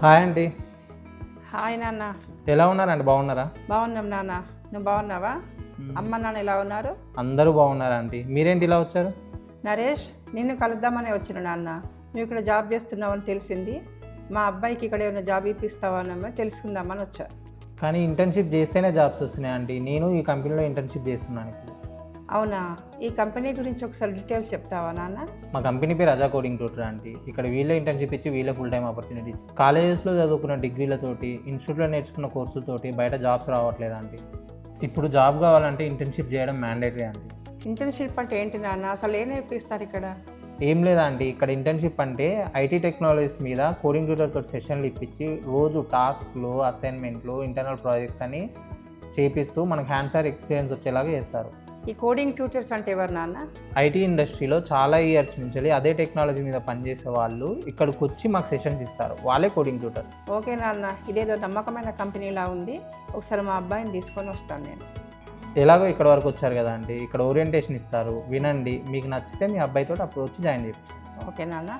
Hi అండి. Hi నాన్న. ఎలా ఉన్నారండి? బాగున్నారా? బాగున్నాం నాన్న. నువ్వు బాగున్నావా? అమ్మ నాన్న ఎలా ఉన్నారు? అందరూ బాగున్నారా అండి? మీరేంటి ఇలా వచ్చారు? నరేష్, నిన్ను కలుద్దామని వచ్చిన నాన్న. నువ్వు ఇక్కడ జాబ్ చేస్తున్నావని తెలిసింది. మా అబ్బాయికి ఇక్కడ ఏమైనా జాబ్ ఇప్పిస్తావానో తెలుసుకుందామని వచ్చా. కానీ ఇంటర్న్షిప్ చేస్తేనే జాబ్స్ వస్తున్నాయండి. నేను ఈ కంపెనీలో ఇంటర్న్షిప్ చేస్తున్నాను ఇప్పుడు. అవునా? ఈ కంపెనీ గురించి ఒకసారి డీటెయిల్స్ చెప్తావా నాన్న? మా కంపెనీ పేరు అజా కోడింగ్ ట్యూటర్ అండి. ఇక్కడ వీళ్ళే ఇంటర్న్షిప్ ఇచ్చి వీళ్ళే ఫుల్ టైం ఆపర్చునిటీస్. కాలేజెస్లో చదువుకున్న డిగ్రీలతోటి, ఇన్స్టిట్యూట్లో నేర్చుకున్న కోర్సులతోటి బయట జాబ్స్ రావట్లేదండి. ఇప్పుడు జాబ్ కావాలంటే ఇంటర్న్షిప్ చేయడం మ్యాండేటరీ అండి. ఇంటర్న్షిప్ అంటే ఏంటి నాన్న? అసలు ఏం నేర్పిస్తారు ఇక్కడ? ఏం లేదండి, ఇక్కడ ఇంటర్న్షిప్ అంటే ఐటీ టెక్నాలజీస్ మీద కోడింగ్ ట్యూటర్తో సెషన్లు ఇప్పించి రోజు టాస్క్లు, అసైన్మెంట్లు, ఇంటర్నల్ ప్రాజెక్ట్స్ అని చేపిస్తూ మనకు హ్యాండ్స్ ఆన్ ఎక్స్పీరియన్స్ వచ్చేలాగా చేస్తారు. ఈ కోడింగ్ ట్యూటర్స్ అంటే ఎవరు నాన్న? ఐటీ ఇండస్ట్రీలో చాలా ఇయర్స్ నుంచి అదే టెక్నాలజీ మీద పనిచేసే వాళ్ళు ఇక్కడికి వచ్చి మాకు సెషన్స్ ఇస్తారు. వాళ్ళే కోడింగ్ ట్యూటర్స్. ఓకే నాన్న, ఇదేదో నమ్మకమైన కంపెనీలా ఉంది. ఒకసారి మా అబ్బాయిని తీసుకొని వస్తాను నేను. ఎలాగో ఇక్కడ వరకు వచ్చారు కదా అండి, ఇక్కడ ఓరియంటేషన్ ఇస్తారు, వినండి. మీకు నచ్చితే మీ అబ్బాయితో అప్పుడు వచ్చి జాయిన్ చేయొచ్చు. ఓకే నాన్న.